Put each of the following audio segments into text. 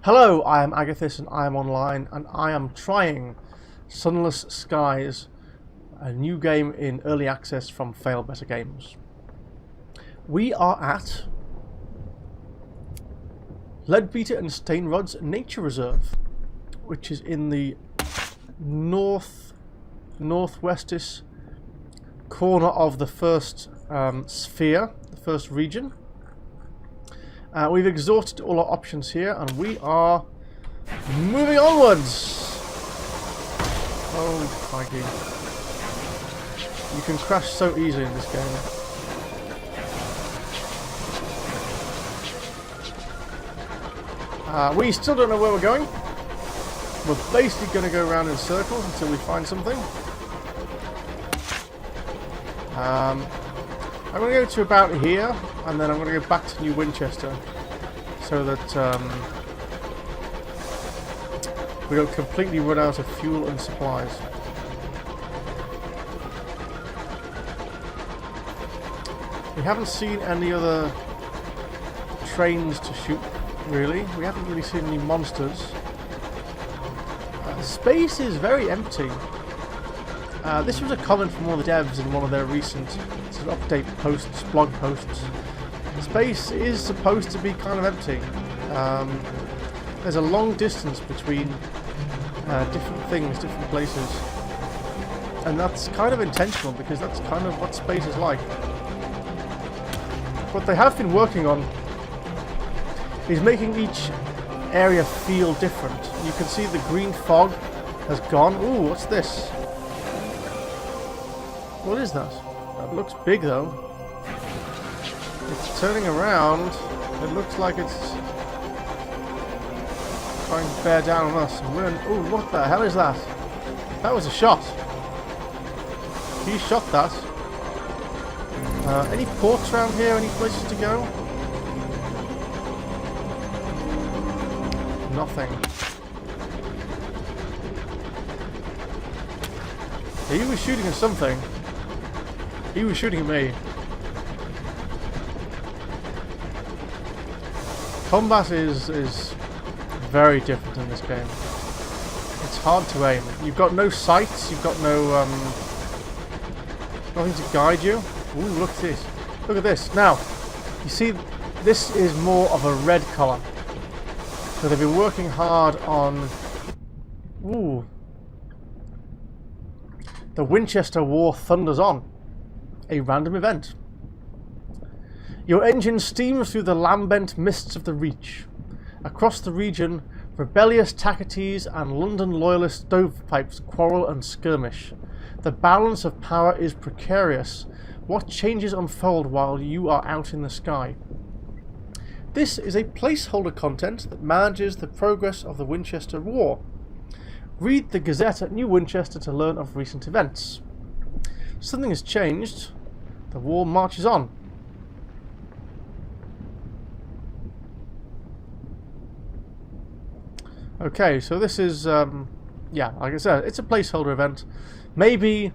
Hello, I am Agathis and I am online and I am trying Sunless Skies, a new game in early access from Fail Better Games. We are at Leadbeater and Stainrod's Nature Reserve, which is in the northwestist corner of the first sphere, the first region. We've exhausted all our options here and we are moving onwards. Oh, crikey. You can crash so easily in this game. We still don't know where we're going. We're basically going to go around in circles until we find something. I'm going to go to about here, and then I'm going to go back to New Winchester, so that we don't completely run out of fuel and supplies. We haven't seen any other trains to shoot, really. We haven't really seen any monsters. Space is very empty. This was a comment from one of the devs in one of their recent update posts, blog posts. Space is supposed to be kind of empty. There's a long distance between different things, different places. And that's kind of intentional because that's kind of what space is like. What they have been working on is making each area feel different. You can see the green fog has gone. Ooh, what's this? What is that? That looks big though. It's turning around. It looks like it's trying to bear down on us. Ooh, what the hell is that? That was a shot. He shot that. Any ports around here? Any places to go? Nothing. He was shooting at something. He was shooting at me. Combat is very different in this game. It's hard to aim. You've got no sights. You've got no nothing to guide you. Ooh, look at this. Look at this. Now, you see, this is more of a red colour. So they've been working hard on. Ooh. The Winchester War thunders on. A random event. Your engine steams through the lambent mists of the Reach. Across the region, rebellious Tacites and London loyalist stovepipes quarrel and skirmish. The balance of power is precarious. What changes unfold while you are out in the sky? This is a placeholder content that manages the progress of the Winchester War. Read the Gazette at New Winchester to learn of recent events. Something has changed. The war marches on. Okay, so this is, yeah, like I said, it's a placeholder event. Maybe,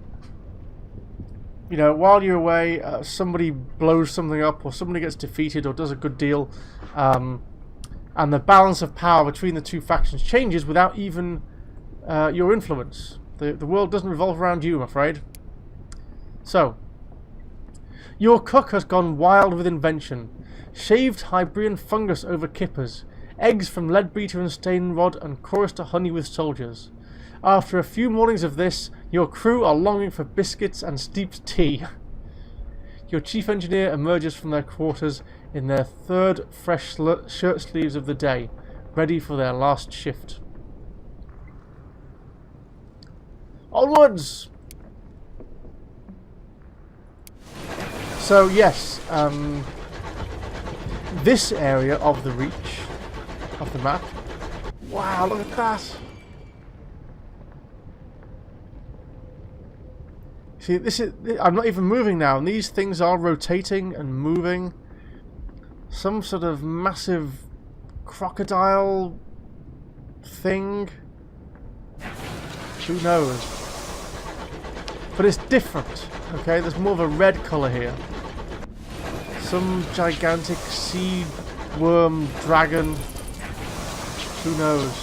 you know, while you're away, somebody blows something up, or somebody gets defeated, or does a good deal, and the balance of power between the two factions changes without even your influence. The world doesn't revolve around you, I'm afraid. So, your cook has gone wild with invention. Shaved Hybrian fungus over kippers. Eggs from Leadbeater and Stainrod, and chorister honey with soldiers. After a few mornings of this, your crew are longing for biscuits and steeped tea. Your chief engineer emerges from their quarters in their third fresh shirt sleeves of the day, ready for their last shift. Onwards! So yes, this area of the Reach, of the map. Wow, look at that! See, this is. I'm not even moving now, and these things are rotating and moving. Some sort of massive crocodile thing. Who knows? But it's different. Okay, there's more of a red colour here. Some gigantic sea worm dragon Who knows?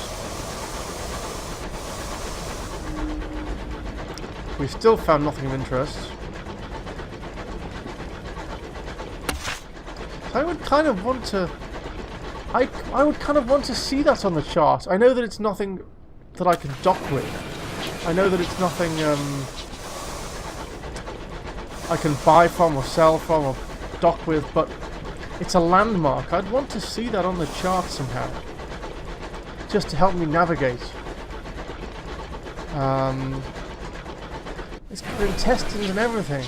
We've still found nothing of interest. So I would kind of want to... I would kind of want to see that on the chart. I know that it's nothing that I can dock with. I know that it's nothing I can buy from or sell from or dock with, but it's a landmark. I'd want to see that on the chart somehow, just to help me navigate. It's got intestines and everything.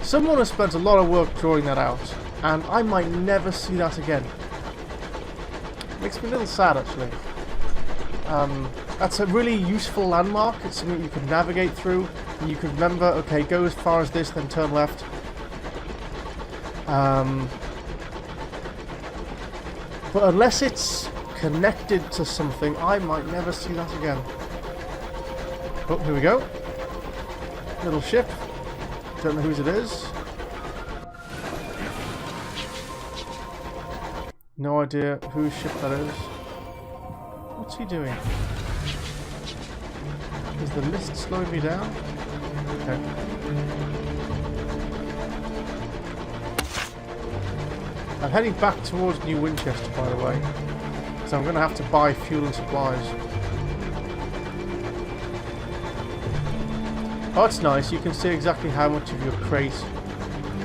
Someone has spent a lot of work drawing that out, and I might never see that again. Makes me a little sad, actually. That's a really useful landmark. It's something you can navigate through, and you can remember, okay, go as far as this, then turn left. But unless it's connected to something, I might never see that again. Oh, here we go. Little ship. Don't know whose it is. No idea whose ship that is. What's he doing? Is the mist slowing me down? Okay. I'm heading back towards New Winchester, by the way. So I'm going to have to buy fuel and supplies. Oh, it's nice. You can see exactly how much of your crate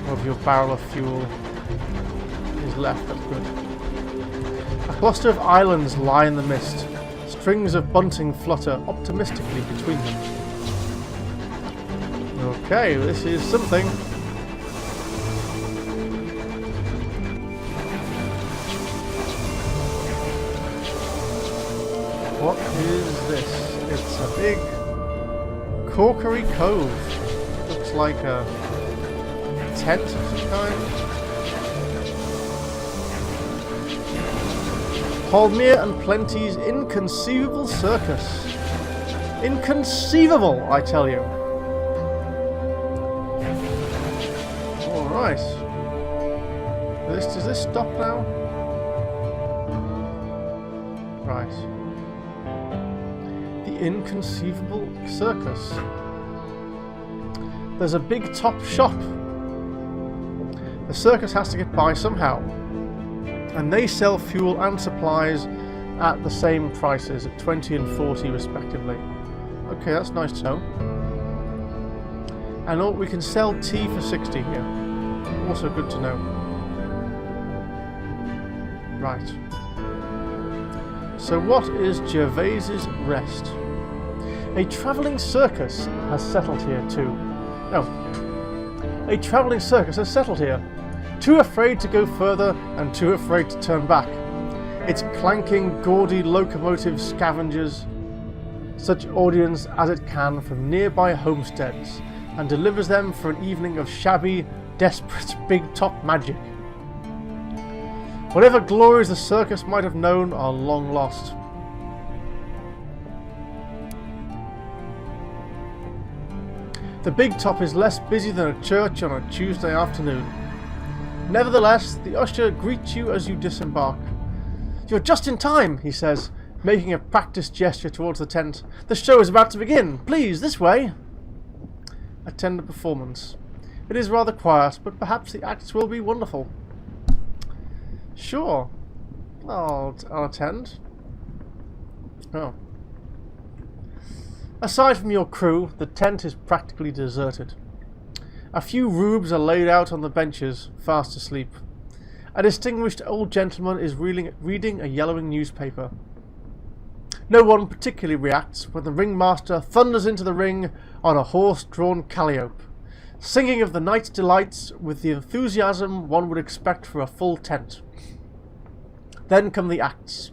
or of your barrel of fuel is left. That's good. A cluster of islands lie in the mist. Strings of bunting flutter optimistically between them. Okay, this is something. What is this? It's a big Corkery Cove. Looks like a tent of some kind. Holmere and Plenty's inconceivable circus. Inconceivable, I tell you. Alright. Does this stop now? Right. Inconceivable circus. There's a big top shop. The circus has to get by somehow, and they sell fuel and supplies at the same prices, at 20 and 40 respectively. Okay, that's nice to know. And we can sell tea for 60 here. Also good to know. Right. So what is Gervais's Rest? A travelling circus has settled here too. No. A travelling circus has settled here. Too afraid to go further and too afraid to turn back. Its clanking, gaudy locomotive scavengers such audience as it can from nearby homesteads and delivers them for an evening of shabby, desperate, big-top magic. Whatever glories the circus might have known are long lost. The big top is less busy than a church on a Tuesday afternoon. Nevertheless, the usher greets you as you disembark. "You're just in time," he says, making a practiced gesture towards the tent. "The show is about to begin. Please, this way." Attend the performance. It is rather quiet, but perhaps the acts will be wonderful. Sure. I'll attend. Oh. Aside from your crew, the tent is practically deserted. A few rubes are laid out on the benches, fast asleep. A distinguished old gentleman is reading a yellowing newspaper. No one particularly reacts when the ringmaster thunders into the ring on a horse-drawn calliope, singing of the night's delights with the enthusiasm one would expect for a full tent. Then come the acts.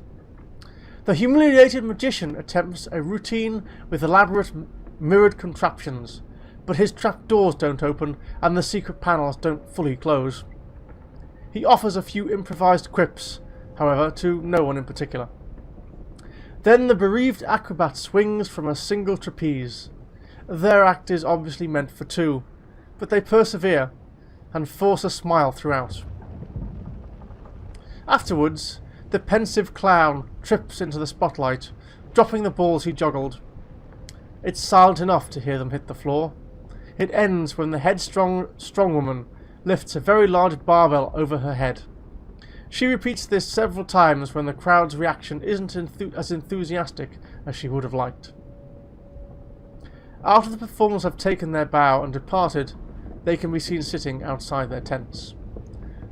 The humiliated magician attempts a routine with elaborate mirrored contraptions, but his trapdoors don't open and the secret panels don't fully close. He offers a few improvised quips, however, to no one in particular. Then the bereaved acrobat swings from a single trapeze. Their act is obviously meant for two, but they persevere and force a smile throughout. Afterwards, the pensive clown trips into the spotlight, dropping the balls he juggled. It's silent enough to hear them hit the floor. It ends when the headstrong woman lifts a very large barbell over her head. She repeats this several times when the crowd's reaction isn't as enthusiastic as she would have liked. After the performers have taken their bow and departed, they can be seen sitting outside their tents.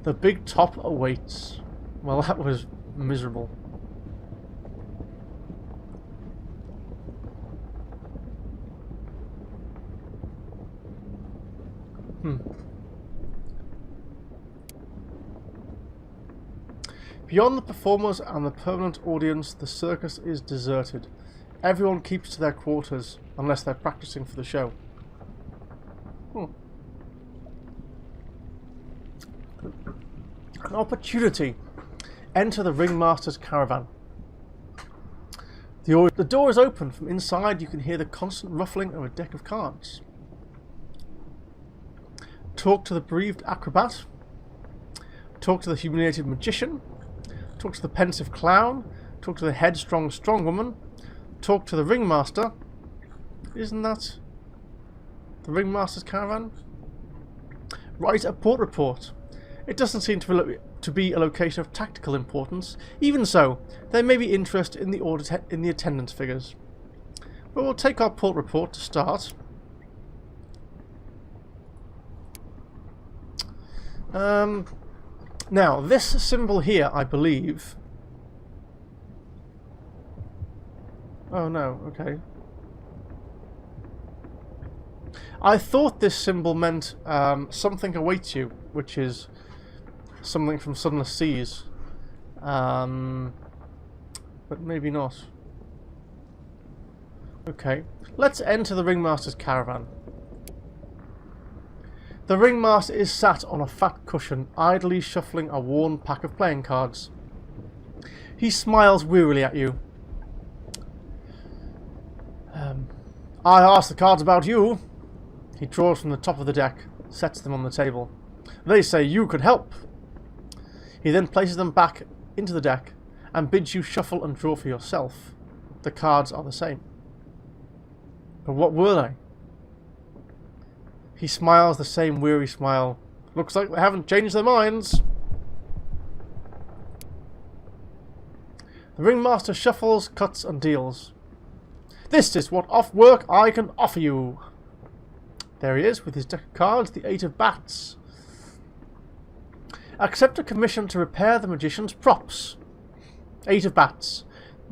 The big top awaits. Well, that was miserable. Beyond the performers and the permanent audience, the circus is deserted. Everyone keeps to their quarters, unless they're practicing for the show. An opportunity. Enter the ringmaster's caravan. The door is open. From inside you can hear the constant ruffling of a deck of cards. Talk to the bereaved acrobat. Talk to the humiliated magician. Talk to the pensive clown. Talk to the headstrong strong woman. Talk to the ringmaster. Isn't that the ringmaster's caravan? Write a port report. It doesn't seem to be a location of tactical importance. Even so, there may be interest in the attendance figures. But we'll take our port report to start. Now, this symbol here, I believe... Oh no, okay. I thought this symbol meant something awaits you, which is something from Sunless Seas. But maybe not. Okay, let's enter the ringmaster's caravan. The ringmaster is sat on a fat cushion, idly shuffling a worn pack of playing cards. He smiles wearily at you. I asked the cards about you. He draws from the top of the deck, sets them on the table. They say you could help. He then places them back into the deck and bids you shuffle and draw for yourself. The cards are the same. But what were they? He smiles the same weary smile. Looks like they haven't changed their minds. The ringmaster shuffles, cuts and deals. This is what off work I can offer you. There he is with his deck of cards, the 8 of bats. Accept a commission to repair the magician's props. 8 of bats.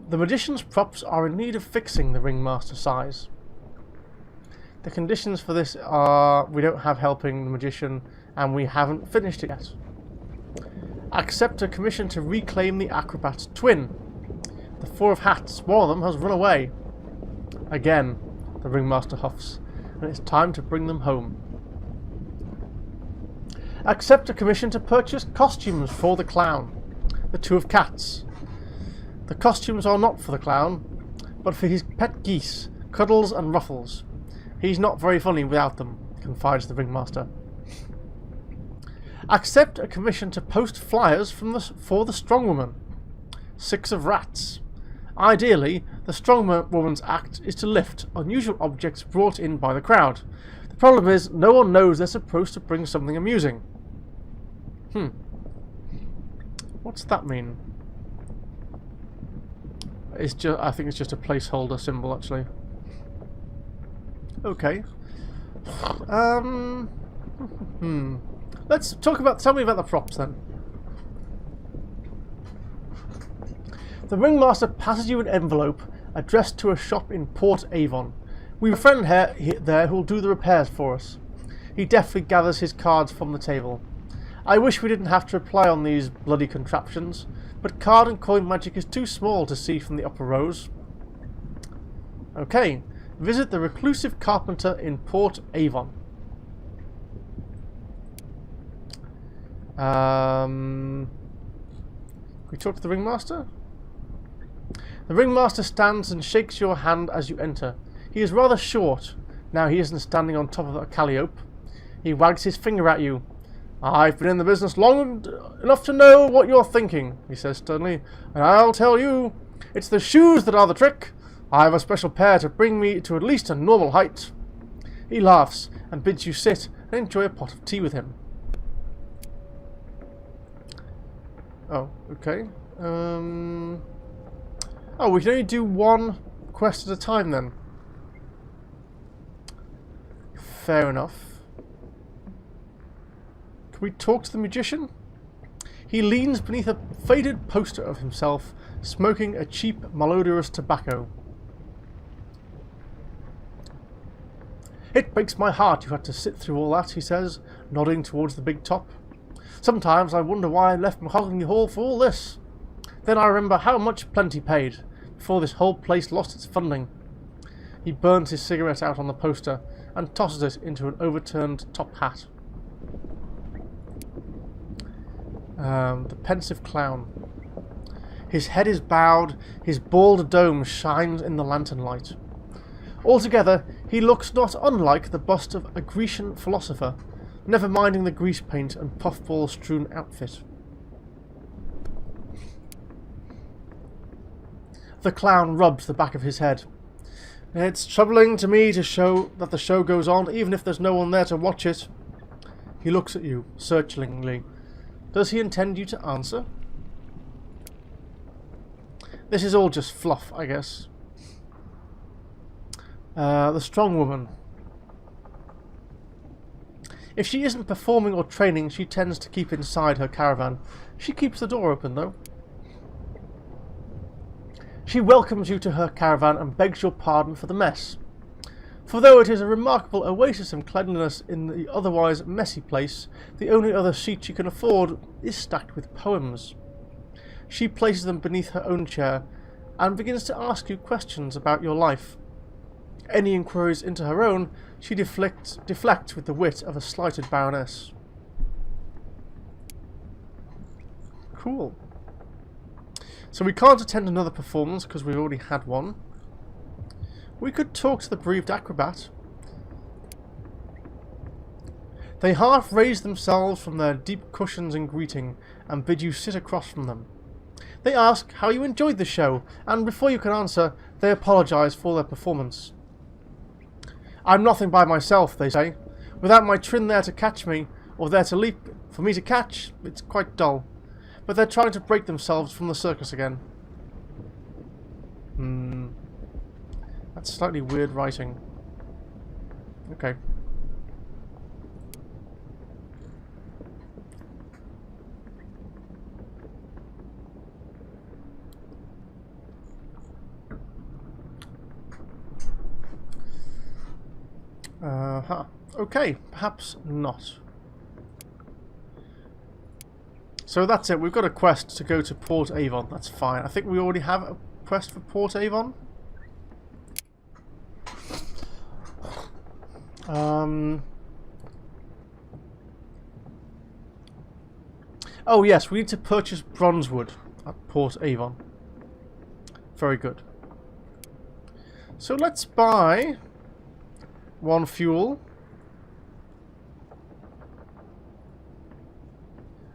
The magician's props are in need of fixing, the ringmaster sighs. The conditions for this are we don't have helping the magician and we haven't finished it yet. Accept a commission to reclaim the acrobat's twin. The 4 of hats. One of them has run away. Again, the ringmaster huffs, and it's time to bring them home. Accept a commission to purchase costumes for the clown. The 2 of cats. The costumes are not for the clown, but for his pet geese, Cuddles and Ruffles. He's not very funny without them, confides the ringmaster. Accept a commission to post flyers for the strong woman. 6 of rats. Ideally, the strong woman's act is to lift unusual objects brought in by the crowd. The problem is, no one knows they're supposed to bring something amusing. What's that mean? I think it's just a placeholder symbol, actually. Okay. Let's talk about... Tell me about the props, then. The ringmaster passes you an envelope addressed to a shop in Port Avon. We have a friend there who'll do the repairs for us. He deftly gathers his cards from the table. I wish we didn't have to rely on these bloody contraptions, but card and coin magic is too small to see from the upper rows. Okay, visit the reclusive carpenter in Port Avon. Can we talk to the ringmaster? The ringmaster stands and shakes your hand as you enter. He is rather short. Now he isn't standing on top of a calliope. He wags his finger at you. I've been in the business long enough to know what you're thinking, he says sternly, and I'll tell you, it's the shoes that are the trick. I have a special pair to bring me to at least a normal height. He laughs and bids you sit and enjoy a pot of tea with him. Oh, okay. Oh, we can only do one quest at a time then. Fair enough. Can we talk to the magician? He leans beneath a faded poster of himself, smoking a cheap, malodorous tobacco. It breaks my heart you had to sit through all that, he says, nodding towards the big top. Sometimes I wonder why I left Mahogany Hall for all this. Then I remember how much Plenty paid, before this whole place lost its funding. He burns his cigarette out on the poster, and tosses it into an overturned top hat. The pensive clown. His head is bowed, his bald dome shines in the lantern light. Altogether, he looks not unlike the bust of a Grecian philosopher, never minding the grease paint and puffball-strewn outfit. The clown rubs the back of his head. It's troubling to me to show that the show goes on, even if there's no one there to watch it. He looks at you, searchingly. Does he intend you to answer? This is all just fluff, I guess. The strong woman. If she isn't performing or training, she tends to keep inside her caravan. She keeps the door open, though. She welcomes you to her caravan and begs your pardon for the mess. For though it is a remarkable oasis of cleanliness in the otherwise messy place, the only other seat she can afford is stacked with poems. She places them beneath her own chair and begins to ask you questions about your life. Any inquiries into her own, she deflects with the wit of a slighted baroness. Cool. So we can't attend another performance because we've already had one. We could talk to the bereaved acrobat. They half raise themselves from their deep cushions in greeting and bid you sit across from them. They ask how you enjoyed the show, and before you can answer, they apologise for their performance. I'm nothing by myself, they say. Without my Trin there to catch me, or there to leap for me to catch, it's quite dull. But they're trying to break themselves from the circus again. That's slightly weird writing. Okay. Okay, perhaps not. So that's it, we've got a quest to go to Port Avon, that's fine. I think we already have a quest for Port Avon. Oh yes, we need to purchase bronzewood at Port Avon. Very good. So let's buy one fuel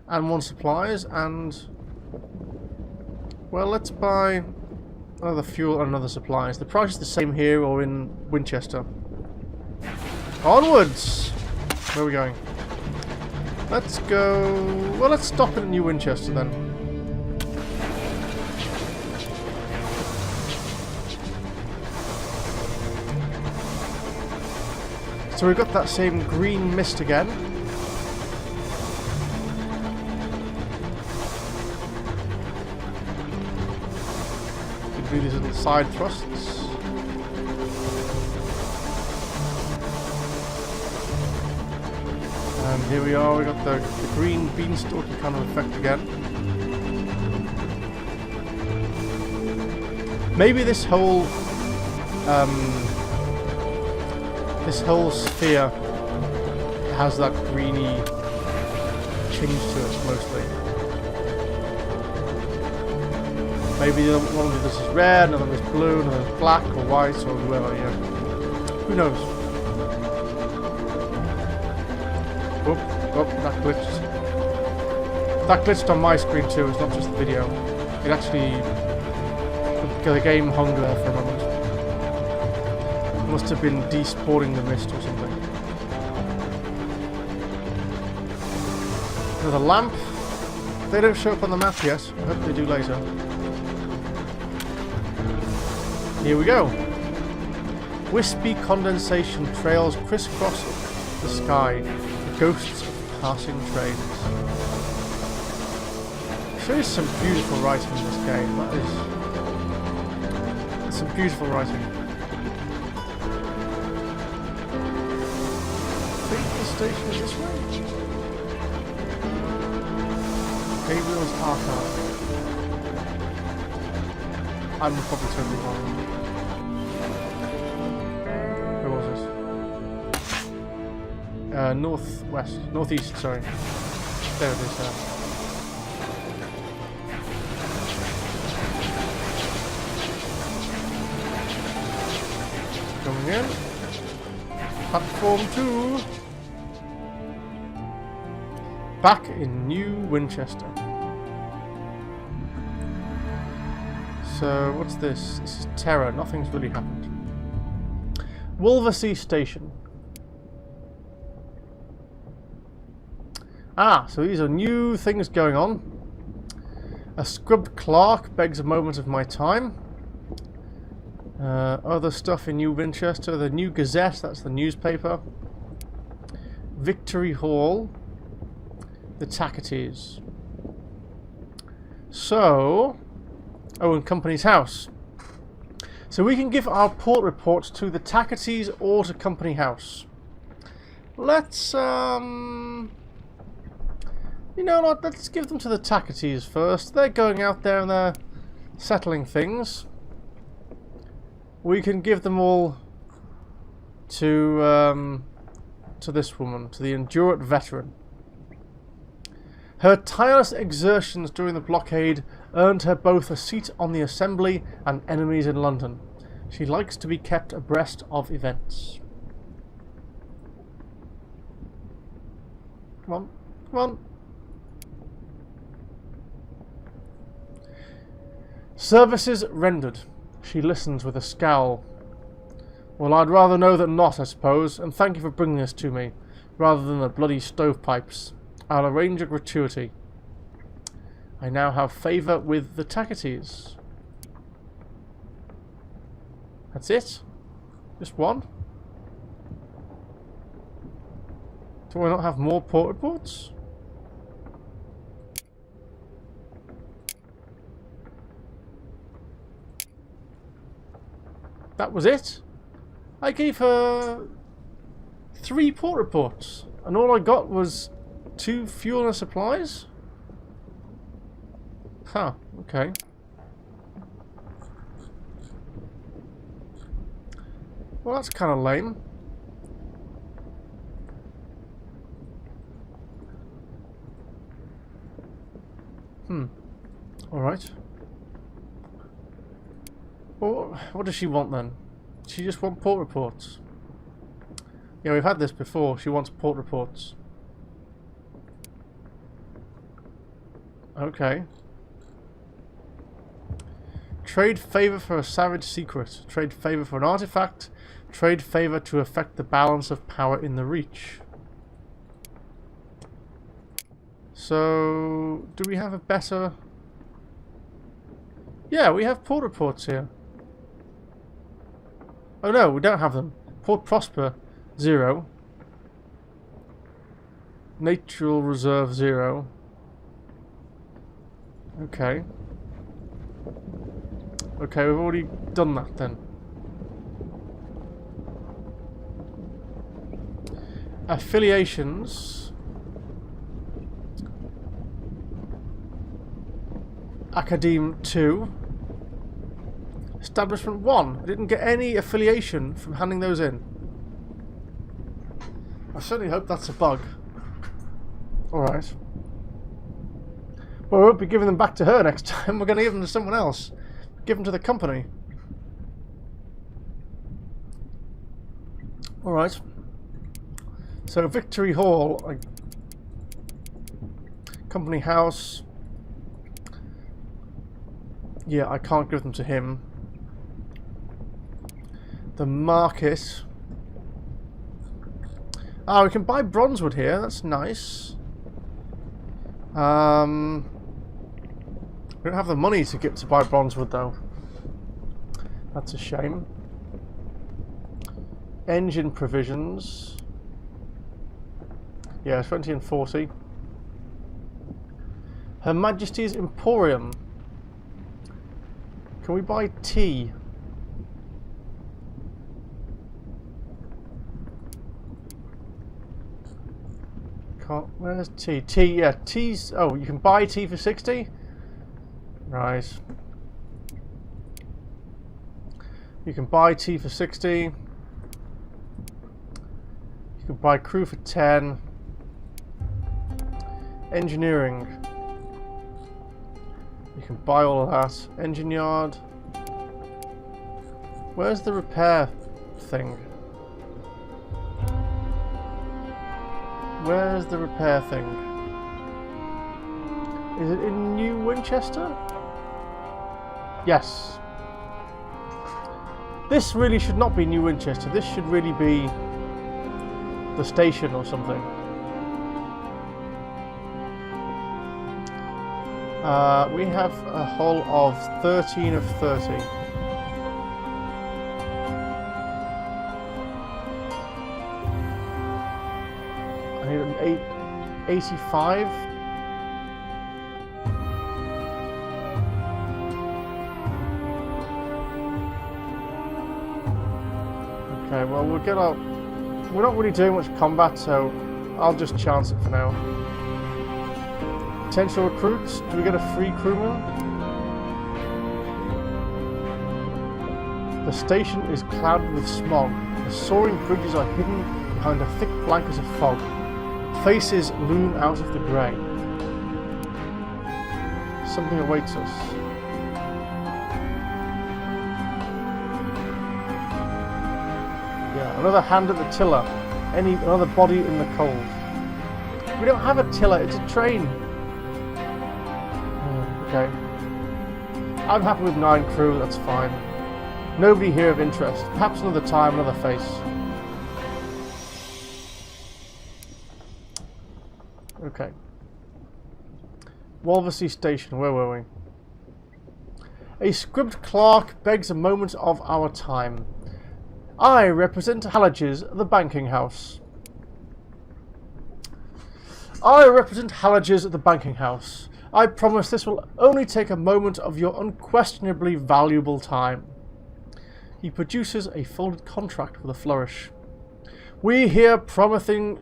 and one supplies, and well, let's buy another fuel and another supplies. The price is the same here or in Winchester. Onwards! Where are we going? Let's go... well, let's stop in New Winchester then. So we've got that same green mist again. We can do these little side thrusts. And here we are, we got the green beanstalky kind of effect again. Maybe this whole sphere has that greeny tinge to it mostly. Maybe one of this is red, another is blue, another is black or white or whatever, yeah. Who knows? Whoop. Oh, that glitched. That glitched on my screen too, it's not just the video. It actually... the game hung there for a moment. It must have been despawning the mist or something. Another lamp. They don't show up on the map yet. I hope they do later. Here we go. Wispy condensation trails crisscross the sky. The ghosts of passing trains. There is some beautiful writing in this game. That is some beautiful writing. I think the station is this way. Gabriel's Archive. I'm probably totally wrong. Where was it? Northeast, sorry. There it is. Coming in. Platform 2. Back in New Winchester. So, what's this? This is Terror. Nothing's really happened. Wolversea Station. Ah, so these are new things going on. A scrubbed clerk begs a moment of my time. Other stuff in New Winchester. The New Gazette, that's the newspaper. Victory Hall. The Tacketies. So... oh, and Company's House. So we can give our port reports to the Tacketies or to Company House. Let's, you know what, let's give them to the Tacketies first. They're going out there and they're settling things. We can give them all to this woman, to the Endurant Veteran. Her tireless exertions during the blockade earned her both a seat on the Assembly and enemies in London. She likes to be kept abreast of events. Come on, come on. Services rendered. She listens with a scowl. Well, I'd rather know than not, I suppose, and thank you for bringing this to me, rather than the bloody stovepipes. I'll arrange a gratuity. I now have favour with the Tacketies. That's it? Just one? Do I not have more port reports? That was it? I gave her 3 port reports, and all I got was 2 fuel and supplies? Huh, okay. Well, that's kind of lame. Alright. Well, what does she want then? Does she just want port reports? Yeah, we've had this before. She wants port reports. Okay. Trade favour for a savage secret. Trade favour for an artifact. Trade favour to affect the balance of power in the Reach. So, do we have a better... yeah, we have port reports here. Oh no, we don't have them. Port Prosper, 0. Natural Reserve, 0. Okay. Okay, we've already done that then. Affiliations. Academe 2. Establishment 1. I didn't get any affiliation from handing those in. I certainly hope that's a bug. Alright. Well, we won't be giving them back to her next time. We're going to give them to someone else. Give them to the company. Alright. So, Victory Hall. Company house. Yeah, I can't give them to him. The market. Ah, we can buy bronzewood here. That's nice. We don't have the money to get to buy bronzewood though. That's a shame. Engine provisions. Yeah, 20 and 40. Her Majesty's Emporium. Can we buy tea? Can't. Where's tea? Tea, yeah, tea's. Oh, you can buy tea for 60? Right. You can buy tea for 60. You can buy crew for 10. Engineering. You can buy all of that. Engine yard. Where's the repair thing? Where's the repair thing? Is it in New Winchester? Yes. This really should not be New Winchester. This should really be the station or something. We have a hull of 13 of 30. I need an 85. Okay, well we'll get our... We're not really doing much combat, so I'll just chance it for now. Potential recruits. Do we get a free crewman? The station is clouded with smog. The soaring bridges are hidden behind a thick blanket of fog. Faces loom out of the grey. Something awaits us. Yeah, another hand at the tiller. Another body in the cold. We don't have a tiller, it's a train. Okay. I'm happy with 9 crew, that's fine. Nobody here of interest. Perhaps another time, another face. Okay. Walversea Station, where were we? A scribbed clerk begs a moment of our time. I represent Halliges, the banking house. I represent Halliges, the banking house. I promise this will only take a moment of your unquestionably valuable time. He produces a folded contract with a flourish. We hear promising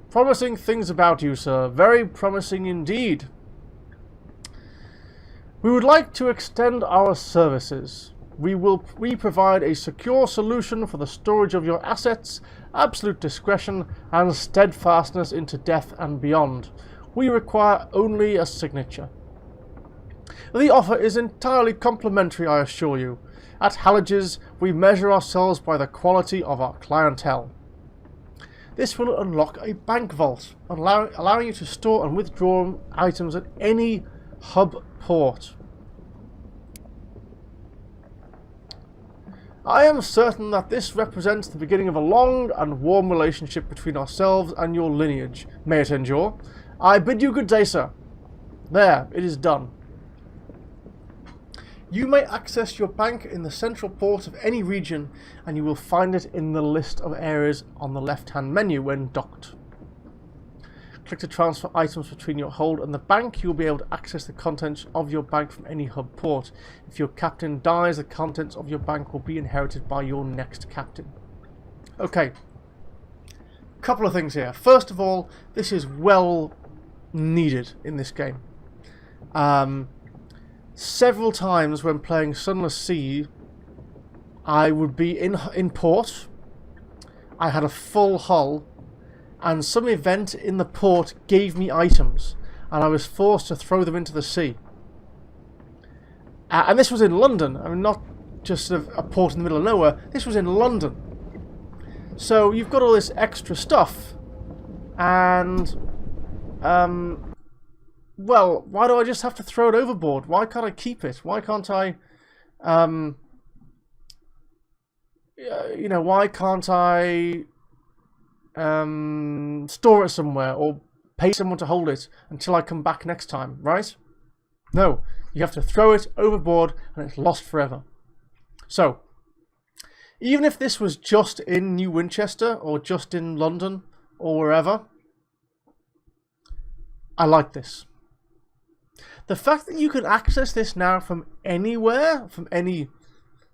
things about you, sir. Very promising indeed. We would like to extend our services. We provide a secure solution for the storage of your assets, absolute discretion, and steadfastness into death and beyond. We require only a signature. The offer is entirely complimentary, I assure you. At Halliges, we measure ourselves by the quality of our clientele. This will unlock a bank vault, allowing you to store and withdraw items at any hub port. I am certain that this represents the beginning of a long and warm relationship between ourselves and your lineage. May it endure. I bid you good day, sir. There, it is done. You may access your bank in the central port of any region, and you will find it in the list of areas on the left-hand menu when docked. Click to transfer items between your hold and the bank. You will be able to access the contents of your bank from any hub port. If your captain dies, the contents of your bank will be inherited by your next captain. Okay. Couple of things here. First of all, this is well needed in this game. Several times when playing Sunless Sea, I would be in port. I had a full hull, and some event in the port gave me items, and I was forced to throw them into the sea. And this was in London. I mean, not just sort of a port in the middle of nowhere. This was in London. So you've got all this extra stuff, and well, why do I just have to throw it overboard? Why can't I keep it? Why can't I, you know, why can't I store it somewhere or pay someone to hold it until I come back next time, right? No, you have to throw it overboard and it's lost forever. So, even if this was just in New Winchester or just in London or wherever, I like this. The fact that you can access this now from anywhere, from any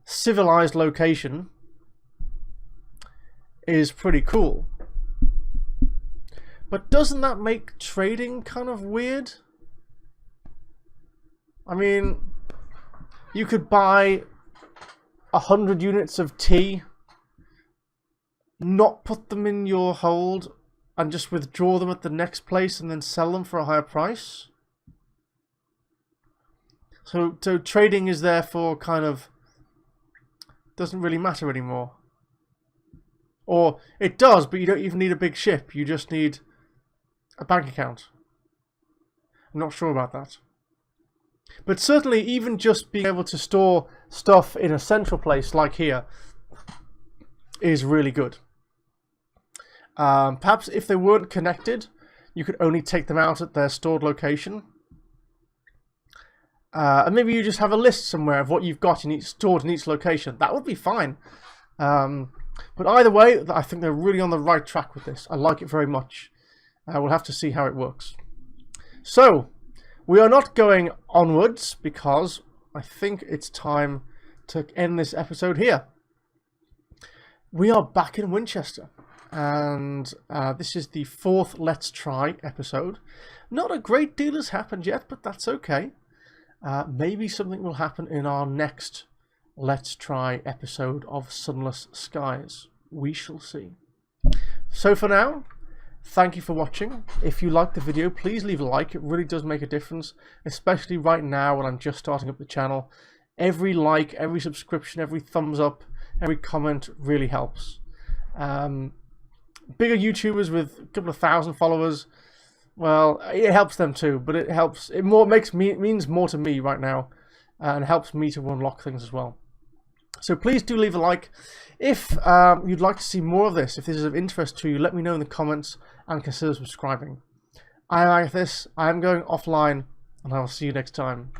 civilized location, is pretty cool. But doesn't that make trading kind of weird? I mean, you could buy 100 units of tea, not put them in your hold, and just withdraw them at the next place and then sell them for a higher price. So trading is therefore kind of doesn't really matter anymore. Or it does, but you don't even need a big ship. You just need a bank account. I'm not sure about that. But certainly even just being able to store stuff in a central place like here is really good. Perhaps if they weren't connected, you could only take them out at their stored location. And maybe you just have a list somewhere of what you've got stored in each location. That would be fine. But either way, I think they're really on the right track with this. I like it very much. We'll have to see how it works. So, we are not going onwards because I think it's time to end this episode here. We are back in Winchester. And this is the 4th Let's Try episode. Not a great deal has happened yet, but that's okay. Maybe something will happen in our next Let's Try episode of Sunless Skies. We shall see. So for now, thank you for watching. If you liked the video, please leave a like. It really does make a difference, especially right now when I'm just starting up the channel. Every like, every subscription, every thumbs up, every comment really helps. Bigger YouTubers with a couple of thousand followers, well, it helps them too, but it means more to me right now, and helps me to unlock things as well. So please do leave a like. If you'd like to see more of this, if this is of interest to you, let me know in the comments and consider subscribing. I like this. I am going offline, and I will see you next time.